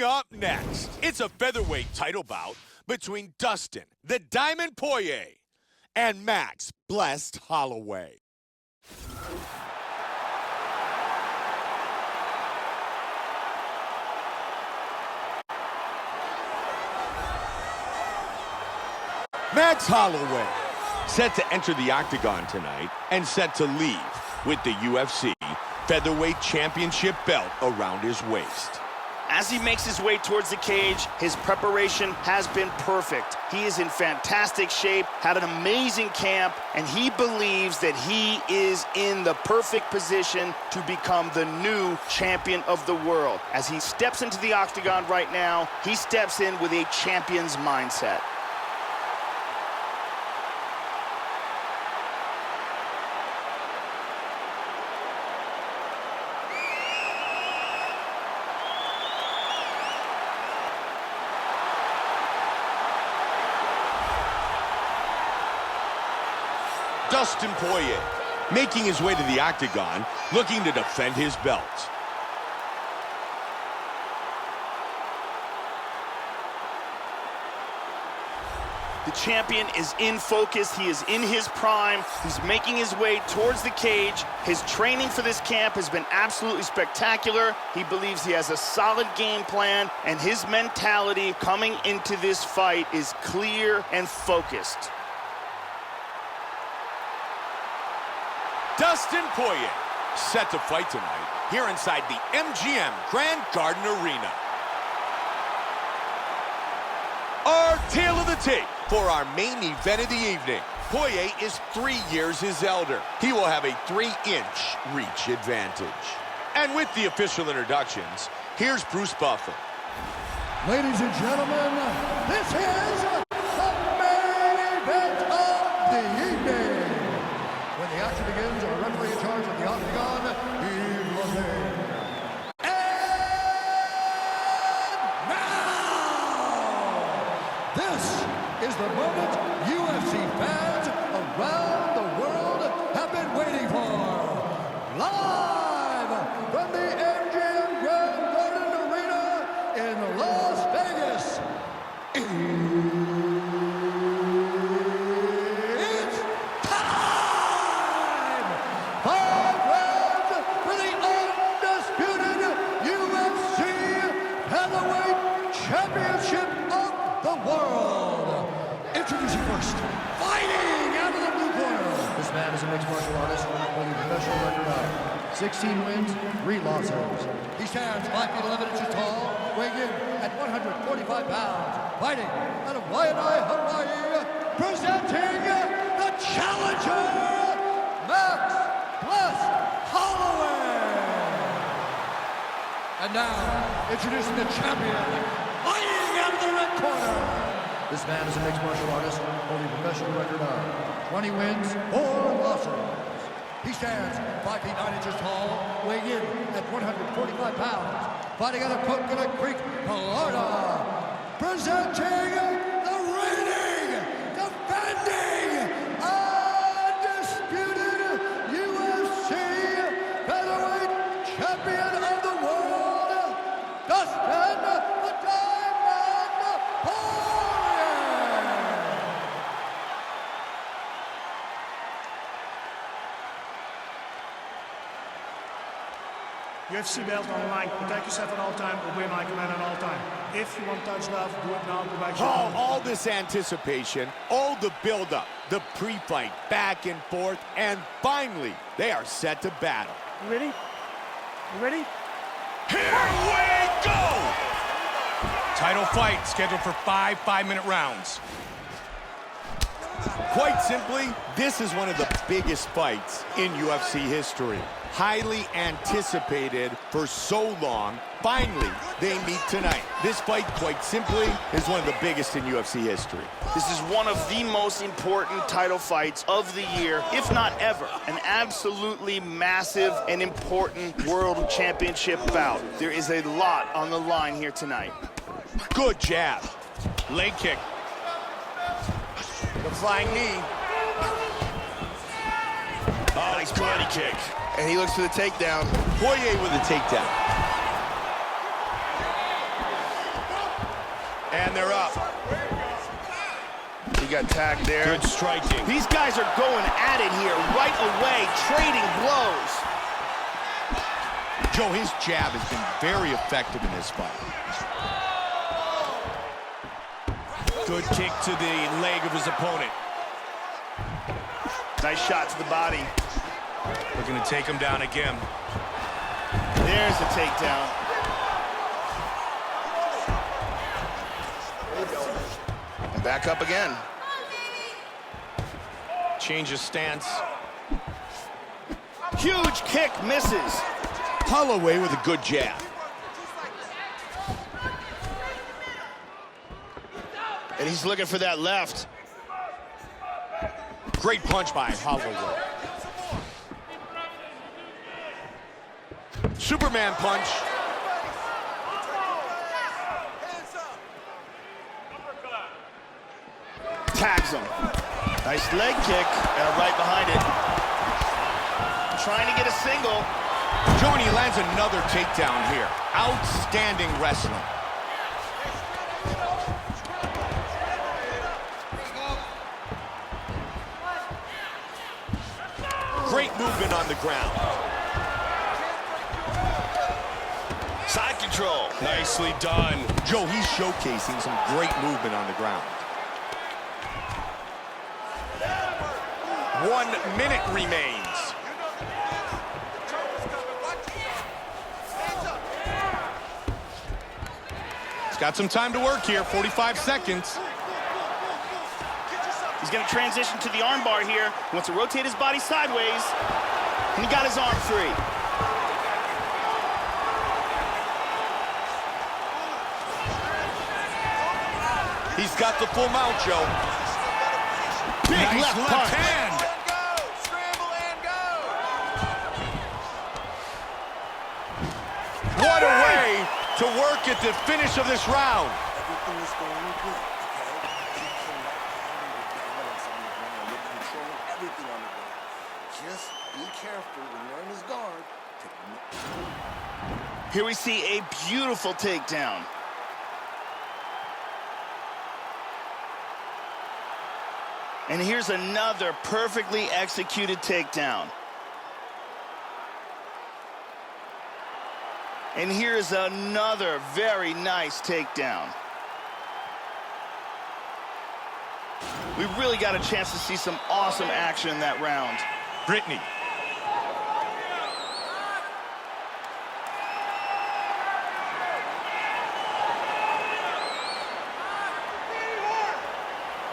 Coming up next, it's a featherweight title bout between Dustin, the Diamond Poirier, and Max Blessed Holloway. Max Holloway, set to enter the octagon tonight and set to leave with the UFC featherweight championship belt around his waist. As he makes his way towards the cage, his preparation has been perfect. He is in fantastic shape, had an amazing camp, and he believes that he is in the perfect position to become the new champion of the world. As he steps into the octagon right now, he steps in with a champion's mindset. Dustin Poirier, making his way to the octagon, looking to defend his belt. The champion is in focus. He is in his prime. He's making his way towards the cage. His training for this camp has been absolutely spectacular. He believes he has a solid game plan, and his mentality coming into this fight is clear and focused. Dustin Poirier, set to fight tonight here inside the MGM Grand Garden Arena. Our tale of the tape for our main event of the evening. Poirier is 3 years his elder. He will have a 3-inch reach advantage. And with the official introductions, here's Bruce Buffer. Ladies and gentlemen, this is the main event of the evening. When the action begins, our referee in charge of the octagon, Yves Lavigne. And now, this is the moment UFC fans around the world have been waiting for. Live from the MGM Grand Garden Arena in Las Vegas. It's time! 5 rounds for the undisputed UFC Heavyweight Championship of the world. Introducing first, fighting out of the blue corner. This man is a mixed martial artist holding a professional record of 16 wins, 3 losses. He stands 5 feet 11 inches tall, weighing in at 145 pounds. Fighting out of Waianae, Hawaii, presenting the challenger, Max Blessed Holloway. And now, introducing the champion, fighting out of the red corner. This man is a mixed martial artist holding a professional record of 20 wins, 4 losses. He stands 5 feet 9 inches tall, weighing in at 145 pounds. Fighting out of Coconut Creek, Florida. Presenting the reigning, defending, undisputed UFC featherweight champion of the world, Dustin the Diamond Poirier. UFC belt on the line. Protect yourself at all time. Obey my command at all time. If you want touch love, do it now. Go back to All this anticipation, all the build-up, the pre-fight, back and forth, and finally, they are set to battle. You ready? You ready? Here we go! Title fight scheduled for 5 5-minute rounds. Quite simply, this is one of the biggest fights in UFC history. Highly anticipated for so long. Finally, they meet tonight. This fight, quite simply, is one of the biggest in UFC history. This is one of the most important title fights of the year, if not ever. An absolutely massive and important world championship bout. There is a lot on the line here tonight. Good jab. Leg kick. The flying knee. Oh, nice body kick. And he looks for the takedown. Poirier with a takedown. got tagged there. Good striking. These guys are going at it here right away, trading blows. Joe, his jab has been very effective in this fight. Good kick to the leg of his opponent. Nice shot to the body. Looking to take him down again. There's a takedown. And back up again. Change his stance. Huge kick, misses. Holloway with a good jab. And he's looking for that left. Great punch by Holloway. Superman punch. Tags him. Nice leg kick, and a right behind it. Trying to get a single. Joe, and he lands another takedown here. Outstanding wrestling. Great movement on the ground. Side control. Nicely done. Joe, he's showcasing some great movement on the ground. 1 minute remains. He's got some time to work here, 45 seconds. He's going to transition to the armbar here. He wants to rotate his body sideways. And he got his arm free. He's got the full mount, Joe. Big Nice left punch. hand. What a way to work at the finish of this round. Everything is going good, okay? You cannot handle the balance on the ground. You're controlling everything on the ground. Just be careful when you're on his guard. Here we see a beautiful takedown. And here's another perfectly executed takedown. And here's another very nice takedown. We really got a chance to see some awesome action in that round. Brittany.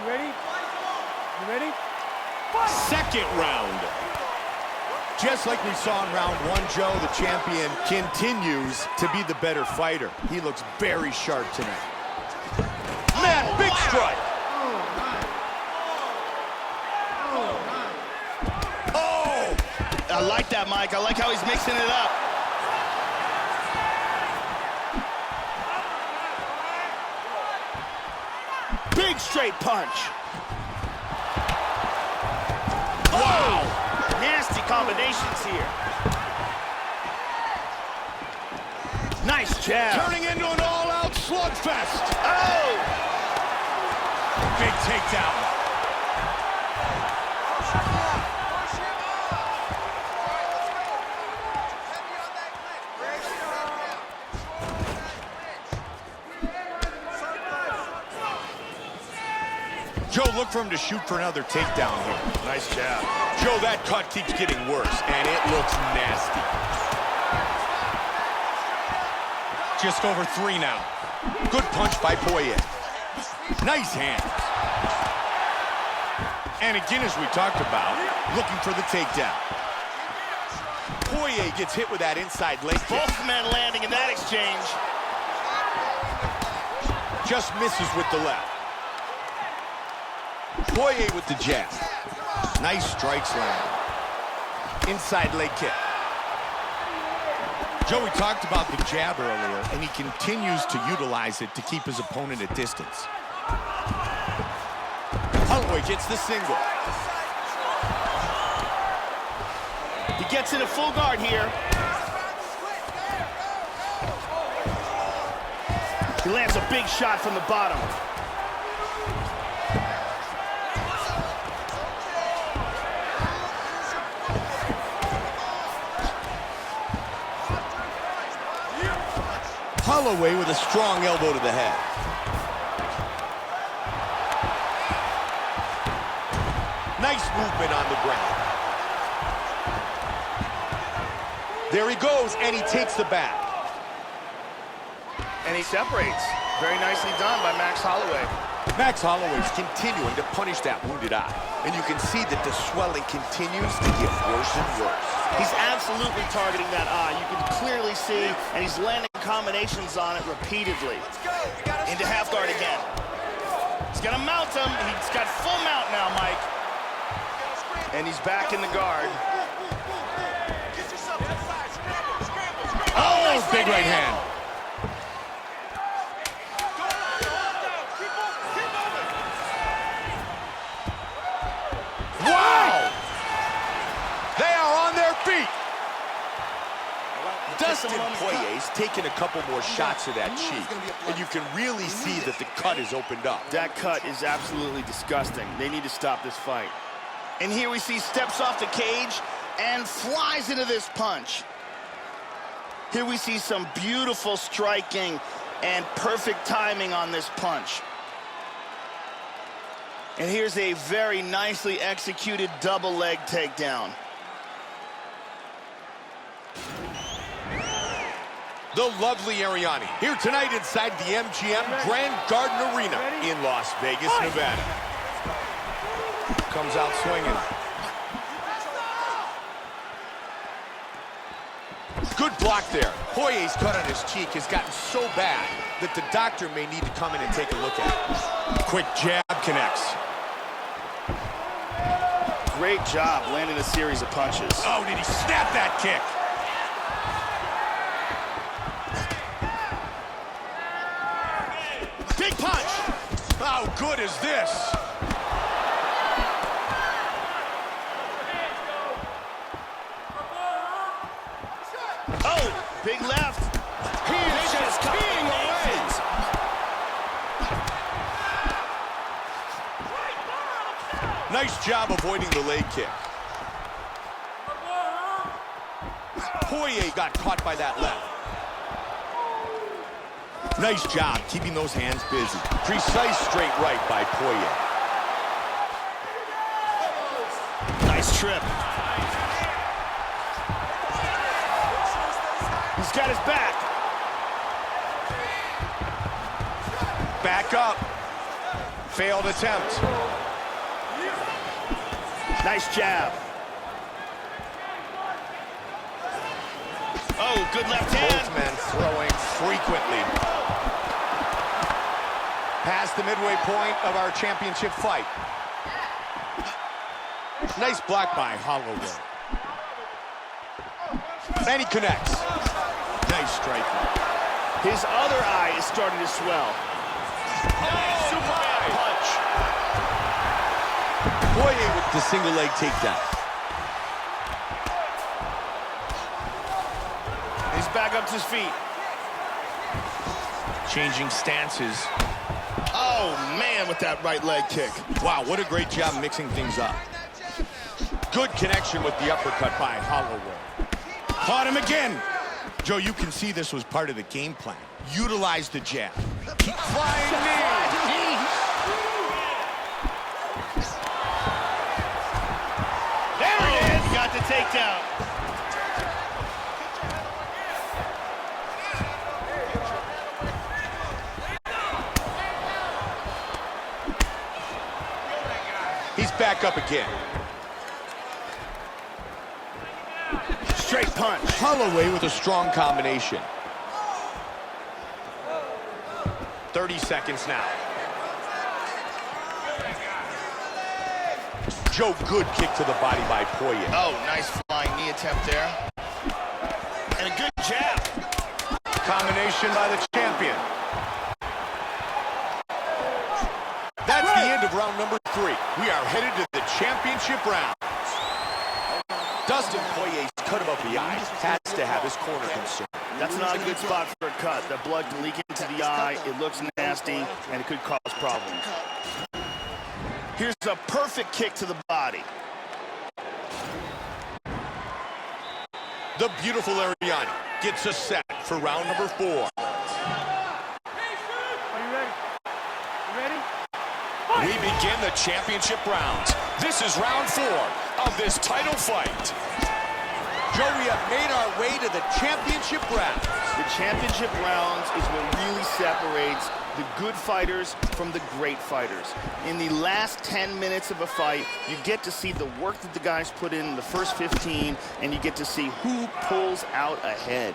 You ready? You ready? Second round. Just like we saw in round 1, Joe, the champion continues to be the better fighter. He looks very sharp tonight. Man, big strike. Oh! I like that, Mike. I like how he's mixing it up. Big straight punch. Wow! Nasty combinations here. Nice jab. Turning into an all-out slugfest. Oh! Big takedown. Joe, look for him to shoot for another takedown here. Nice jab. Joe, that cut keeps getting worse, and it looks nasty. Just over 3 now. Good punch by Poirier. Nice hands. And again, as we talked about, looking for the takedown. Poirier gets hit with that inside leg kick. Both men landing in that exchange. Just misses with the left. Poirier with the jab. Nice strikes landing. Inside leg kick. Joe, we talked about the jab earlier, and he continues to utilize it to keep his opponent at distance. Holloway gets the single. He gets into full guard here. He lands a big shot from the bottom. Holloway with a strong elbow to the head. Nice movement on the ground. There he goes, and he takes the back. And he separates. Very nicely done by Max Holloway. Max Holloway's continuing to punish that wounded eye. And you can see that the swelling continues to get worse and worse. He's absolutely targeting that eye. You can clearly see, and he's landing combinations on it repeatedly. Into half guard again. He's gonna mount him. He's got full mount now, Mike. And he's back in the guard. Oh, nice big right hand. Wow! They are on their feet. Dustin Poirier's taking a couple more shots of that cheek, and you can really see that the cut is opened up. That cut is absolutely disgusting. They need to stop this fight. And here we see steps off the cage and flies into this punch. Here we see some beautiful striking and perfect timing on this punch. And here's a very nicely executed double leg takedown. The lovely Ariani, here tonight inside the MGM Grand Garden Arena in Las Vegas, Nevada. Comes out swinging. Good block there. Poirier's cut on his cheek has gotten so bad that the doctor may need to come in and take a look at it. Quick jab connects. Great job landing a series of punches. Oh, did he snap that kick? Big punch! How good is this? Oh, big left. He is just peeing away. Nice job avoiding the leg kick. Poirier got caught by that left. Nice job keeping those hands busy. Precise straight right by Poirier. Nice trip. He's got his back. Back up. Failed attempt. Nice jab. Oh, good left hand. Both men throwing frequently. Past the midway point of our championship fight. Nice block by Holloway. And he connects. Nice striking. His other eye is starting to swell. Oh, Superman punch. Poirier with the single leg takedown. He's back up to his feet. Changing stances. Oh, man, with that right leg kick. Wow, what a great job mixing things up. Good connection with the uppercut by Holloway. Caught him again. Joe, you can see this was part of the game plan. Utilize the jab. Keep flying knee. There it is. Got the takedown. He's back up again. Straight punch. Holloway with a strong combination. 30 seconds now. Joe, good kick to the body by Poirier. Oh, nice flying knee attempt there. And a good jab. Combination by the champion. That's the end of round number 3. We are headed to the championship round. Dustin Poirier's cut above the eye has to have his corner concerned. That's not a good spot for a cut. The blood can leak into the eye. It looks nasty, and it could cause problems. Here's a perfect kick to the body. The beautiful Ariani gets us set for round number 4. We begin the championship rounds. This is round 4 of this title fight. Joe, we have made our way to the championship rounds. The championship rounds is what really separates the good fighters from the great fighters. In the last 10 minutes of a fight, you get to see the work that the guys put in the first 15, and you get to see who pulls out ahead.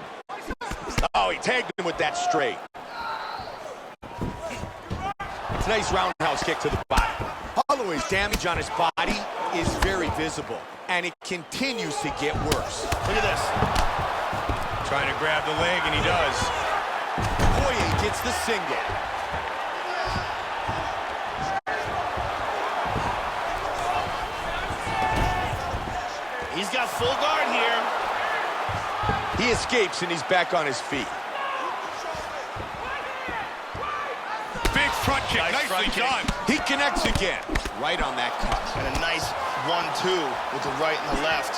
Oh, he tagged him with that straight. It's a nice roundhouse kick to the body. Holloway's damage on his body is very visible, and it continues to get worse. Look at this. Trying to grab the leg, and he does. Poirier gets the single. He's got full guard here. He escapes, and he's back on his feet. Big front kick, Nice nicely front kick. done. He connects again, right on that cut. And a nice 1-2 with the right and the left.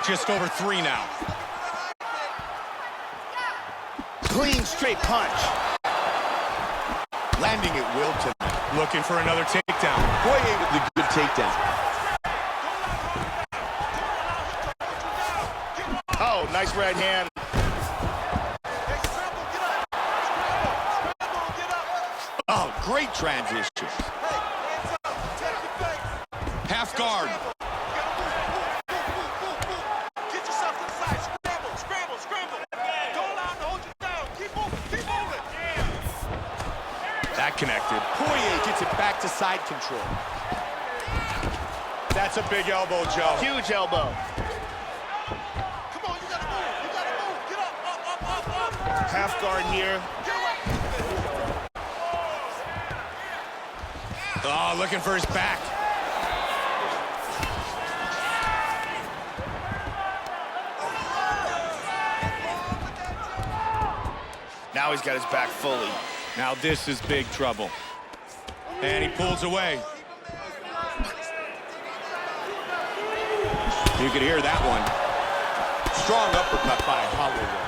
Just over 3 now. Clean, straight punch. Landing at will tonight. Looking for another takedown. Poirier with the good takedown. Oh, nice right hand. Oh, great transition. Half guard. That connected. Poirier gets it back to side control. That's a big elbow, Joe. Huge elbow. Half guard here. Oh, looking for his back. Now he's got his back fully. Now this is big trouble. And he pulls away. You could hear that one. Strong uppercut by Holloway.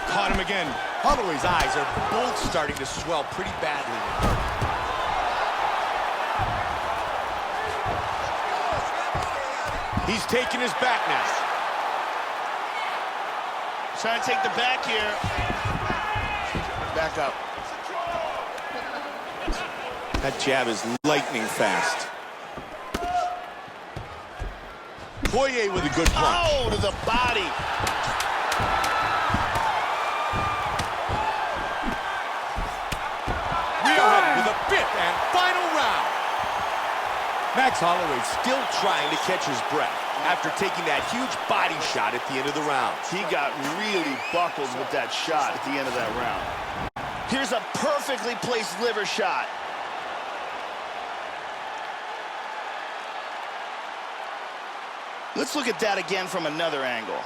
Caught him again. Holloway's eyes are both starting to swell pretty badly. He's taking his back now. Trying to take the back here. Back up. That jab is lightning fast. Poirier with a good punch. Oh, to the body. We are headed to the 5th and final round. Max Holloway still trying to catch his breath after taking that huge body shot at the end of the round. He got really buckled with that shot at the end of that round. Here's a perfectly placed liver shot. Let's look at that again from another angle.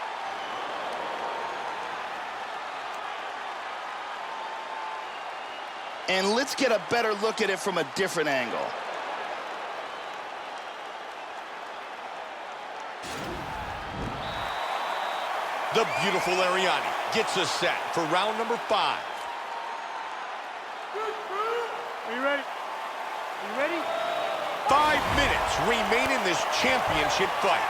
And let's get a better look at it from a different angle. The beautiful Ariani gets us set for round number 5. Are you ready? Are you ready? 5 minutes remain in this championship fight.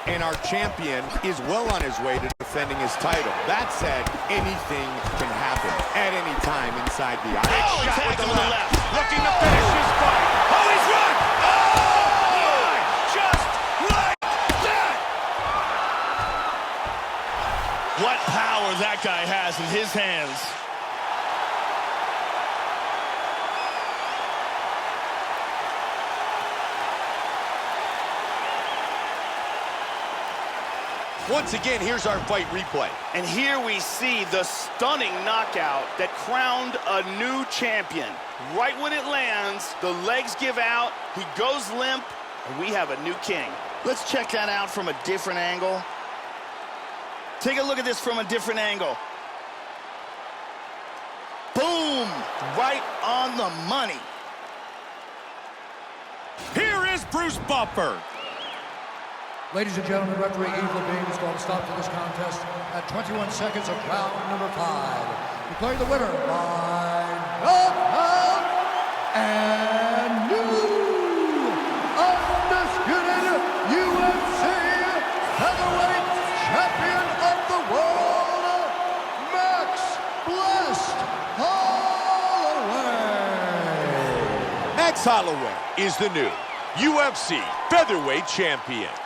And our champion is well on his way to defending his title. That said, anything can happen at any time inside the eye. Oh, he tagged him to the left. Looking to finish his fight. Oh, he's run! Oh! Just like that! What power that guy has in his hands. Once again, here's our fight replay. And here we see the stunning knockout that crowned a new champion. Right when it lands, the legs give out, he goes limp, and we have a new king. Let's check that out from a different angle. Take a look at this from a different angle. Boom! Right on the money. Here is Bruce Buffer. Ladies and gentlemen, referee Evil Beam is going to stop to this contest at 21 seconds of round number 5. Declaring the winner by Knockdown, and new undisputed UFC heavyweight champion of the world, Max Blessed Holloway. Max Holloway is the new UFC featherweight champion.